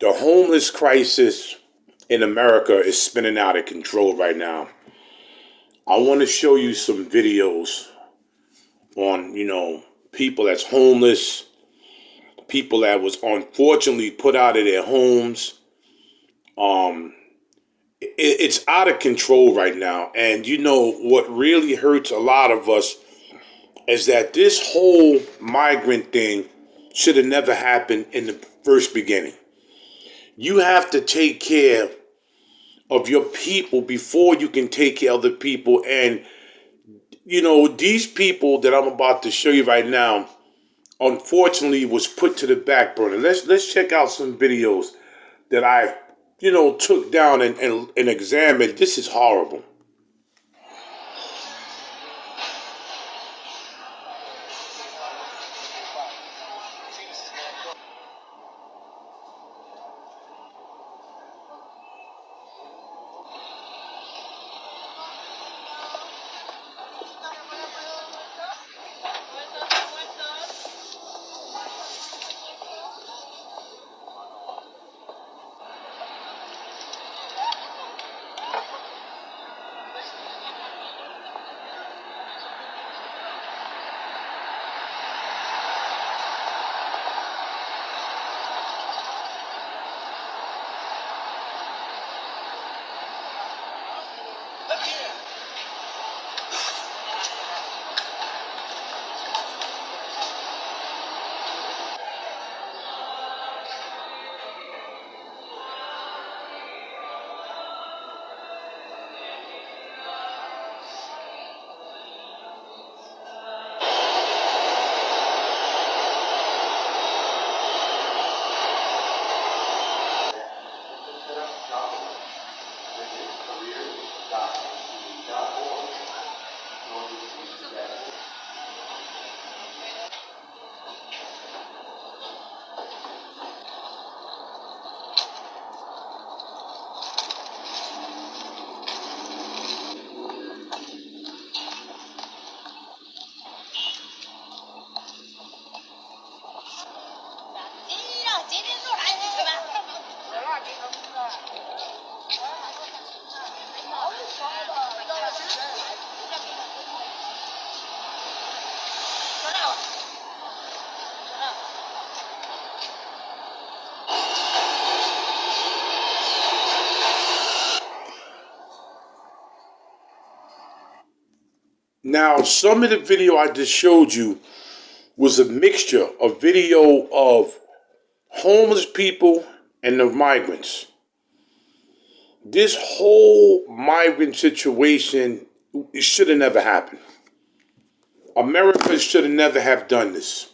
The homeless crisis in America is spinning out of control right now. I want to show you some videos on, people that's homeless, people that was unfortunately put out of their homes. Um, it's out of control right now. And what really hurts a lot of us is that this whole migrant thing should have never happened in the first beginning. You have to take care of your people before you can take care of the people. And, these people that I'm about to show you right now, unfortunately, was put to the back burner. Let's check out some videos that I, took down and examined. This is horrible. Now, some of the video I just showed you was a mixture of video of homeless people and the migrants. This whole migrant situation, it should have never happened. America should have never have done this.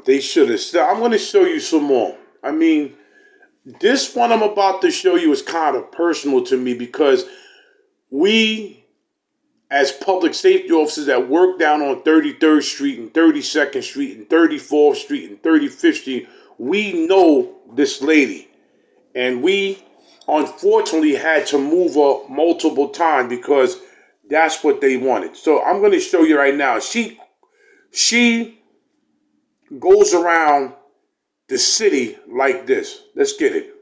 They should have. I'm going to show you some more. I mean, this one I'm about to show you is kind of personal to me because we, as public safety officers that work down on 33rd Street and 32nd Street and 34th Street and 35th Street, we know this lady. And we unfortunately had to move her multiple times because that's what they wanted. So I'm going to show you right now. She goes around the city like this. Let's get it.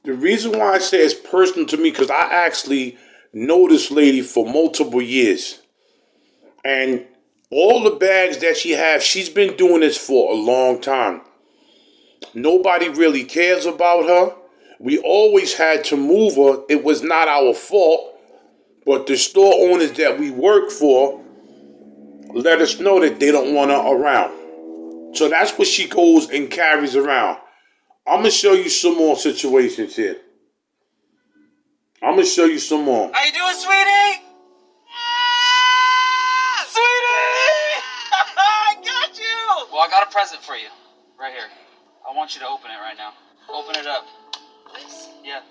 The reason why I say it's personal to me because I actually know this lady for multiple years. And all the bags that she has, she's been doing this for a long time. Nobody really cares about her. We always had to move her. It was not our fault. But the store owners that we work for let us know that they don't want her around. So that's what she goes and carries around. I'm going to show you some more situations here. I'm gonna show you some more. How you doing, sweetie? Sweetie! I got you! Well, I got a present for you. Right here. I want you to open it right now. Open it up. This? Yeah.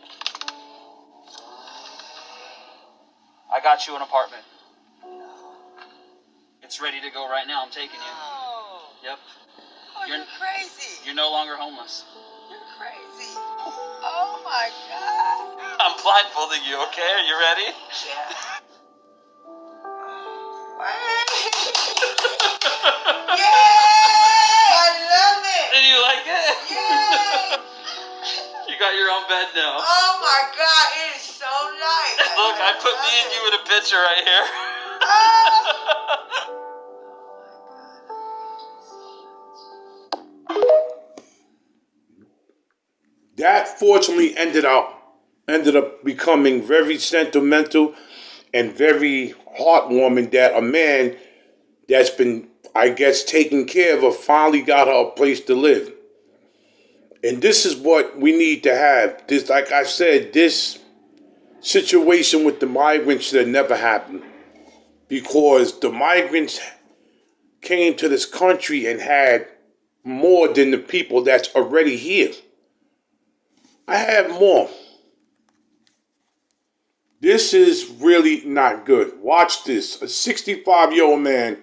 I got you an apartment. It's ready to go right now. I'm taking you. Oh. Yep. Oh, you're crazy. You're no longer homeless. You're crazy. Oh my God. I'm blindfolding you, okay? Are you ready? Yeah. Wait. Yay! I love it. Did you like it? Yay! You got your own bed now. Oh my God, it is so nice. Look, I put me and you in a picture right here. Oh. That fortunately ended up becoming very sentimental and very heartwarming that a man that's been, I guess, taken care of her finally got her a place to live. And this is what we need to have. This, like I said, this situation with the migrants should have never happened, because the migrants came to this country and had more than the people that's already here. I have more. This is really not good. Watch this. A 65-year-old man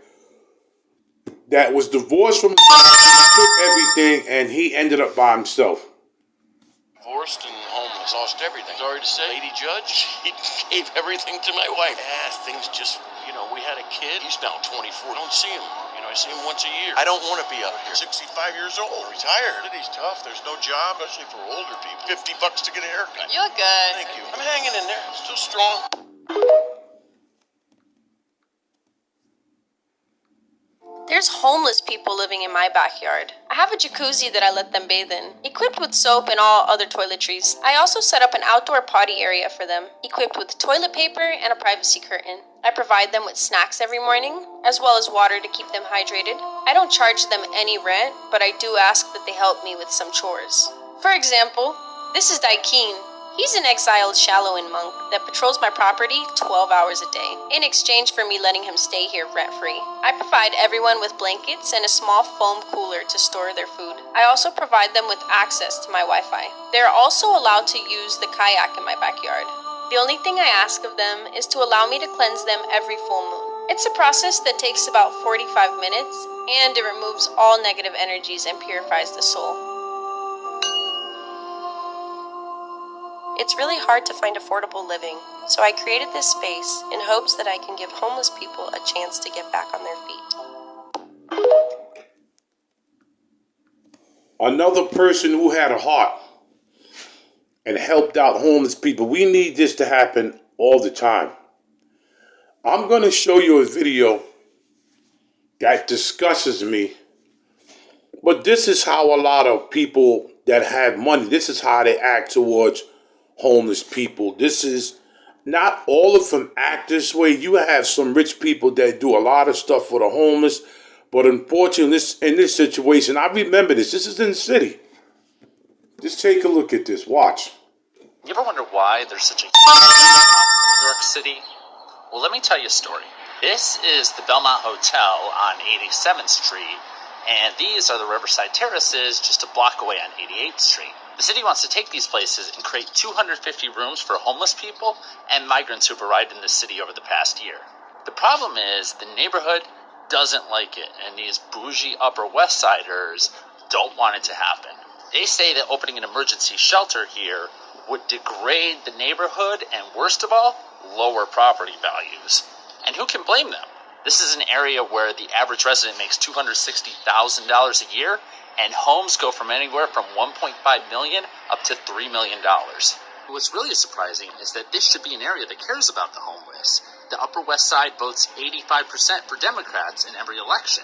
that was divorced from his wife, took everything, and he ended up by himself. Divorced and homeless, lost everything. Sorry to say, lady judge, he gave everything to my wife. Things just, we had a kid. He's now 24. I don't see him. I see him once a year. I don't want to be out here. 65 years old, retired. City's tough. There's no job, especially for older people. $50 to get a haircut. You look good. Thank you. I'm hanging in there. Still strong. There's homeless people living in my backyard. I have a jacuzzi that I let them bathe in, equipped with soap and all other toiletries. I also set up an outdoor potty area for them, equipped with toilet paper and a privacy curtain. I provide them with snacks every morning, as well as water to keep them hydrated. I don't charge them any rent, but I do ask that they help me with some chores. For example, this is Daikeen. He's an exiled Shaolin monk that patrols my property 12 hours a day, in exchange for me letting him stay here rent-free. I provide everyone with blankets and a small foam cooler to store their food. I also provide them with access to my Wi-Fi. They are also allowed to use the kayak in my backyard. The only thing I ask of them is to allow me to cleanse them every full moon. It's a process that takes about 45 minutes, and it removes all negative energies and purifies the soul. It's really hard to find affordable living, so I created this space in hopes that I can give homeless people a chance to get back on their feet. Another person who had a heart and helped out homeless people. We need this to happen all the time. I'm going to show you a video that discusses me, but this is how a lot of people that have money, this is how they act towards homeless people. This is not all of them act this way. You have some rich people that do a lot of stuff for the homeless, but unfortunately, in this situation, I remember this. This is in the city. Just take a look at this. Watch. You ever wonder why there's such a problem in New York City? Well, let me tell you a story. This is the Belmont Hotel on 87th Street, and these are the Riverside Terraces just a block away on 88th Street. The city wants to take these places and create 250 rooms for homeless people and migrants who've arrived in the city over the past year. The problem is the neighborhood doesn't like it, and these bougie Upper West Siders don't want it to happen. They say that opening an emergency shelter here would degrade the neighborhood and, worst of all, lower property values. And who can blame them? This is an area where the average resident makes $260,000 a year, and homes go from anywhere from $1.5 million up to $3 million. What's really surprising is that this should be an area that cares about the homeless. The Upper West Side votes 85% for Democrats in every election.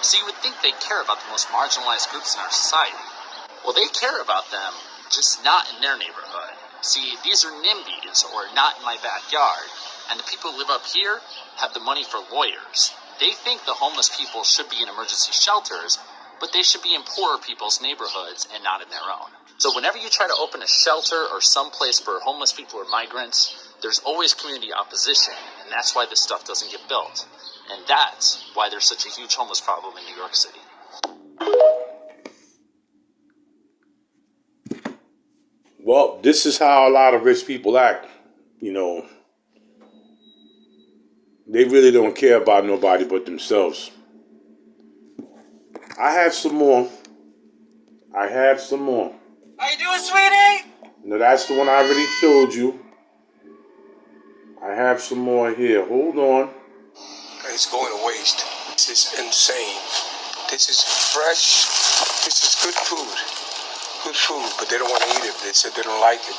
So you would think they care about the most marginalized groups in our society. Well, they care about them, just not in their neighborhood. See, these are NIMBYs, or not in my backyard, and the people who live up here have the money for lawyers. They think the homeless people should be in emergency shelters, but they should be in poorer people's neighborhoods and not in their own. So whenever you try to open a shelter or some place for homeless people or migrants, there's always community opposition, and that's why this stuff doesn't get built. And that's why there's such a huge homeless problem in New York City. Well, this is how a lot of rich people act. You know, they really don't care about nobody but themselves. I have some more. How you doing, sweetie? No, that's the one I already showed you. I have some more here. Hold on. It's going to waste. This is insane. This is fresh. This is good food. Good food, but they don't want to eat it. They said they don't like it.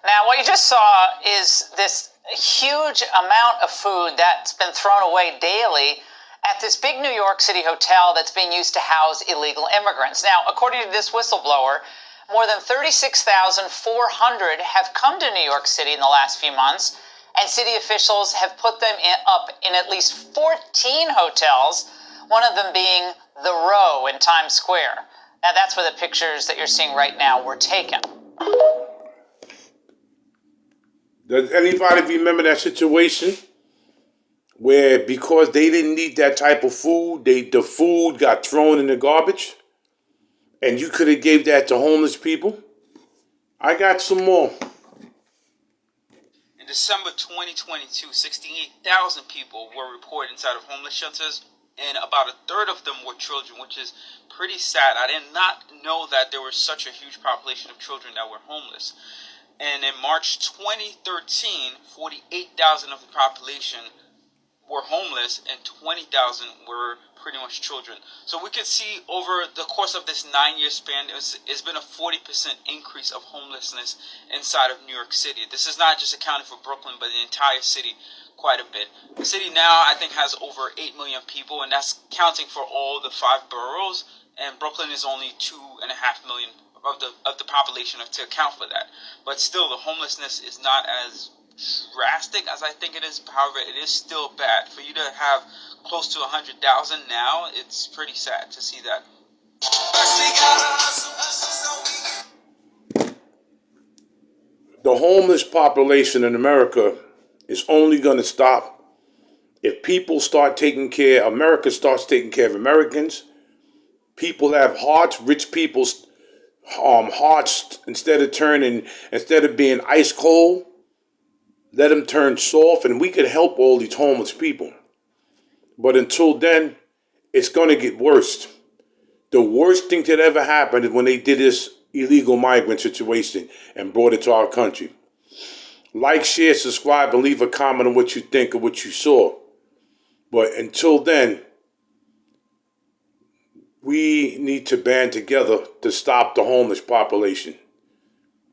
Now, what you just saw is this huge amount of food that's been thrown away daily at this big New York City hotel that's being used to house illegal immigrants. Now, according to this whistleblower, more than 36,400 have come to New York City in the last few months, and city officials have put them up in at least 14 hotels, one of them being The Row in Times Square. Now, that's where the pictures that you're seeing right now were taken. Does anybody remember that situation where because they didn't need that type of food, the food got thrown in the garbage? And you could have gave that to homeless people? I got some more. In December 2022, 68,000 people were reported inside of homeless shelters, and about a third of them were children, which is pretty sad. I did not know that there was such a huge population of children that were homeless. And in March 2013, 48,000 of the population were homeless and 20,000 were pretty much children. So we can see over the course of this 9-year span, it's been a 40% increase of homelessness inside of New York City. This is not just accounting for Brooklyn, but the entire city quite a bit. The city now, I think, has over 8 million people, and that's counting for all the 5 boroughs, and Brooklyn is only 2.5 million of the population to account for that. But still, the homelessness is not as drastic as I think it is. However, it is still bad. For you to have close to 100,000 now, it's pretty sad to see that. The homeless population in America is only going to stop if people start taking care, America starts taking care of Americans. People have hearts, rich people's hearts, instead of being ice cold, let them turn soft, and we could help all these homeless people. But until then, it's going to get worse. The worst thing that ever happened is when they did this illegal migrant situation and brought it to our country. Like, share, subscribe, and leave a comment on what you think of what you saw. But until then, we need to band together to stop the homeless population.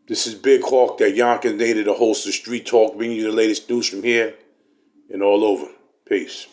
This is Big Hawk, that Yonkers native, the host of Street Talk, bringing you the latest news from here and all over. Peace.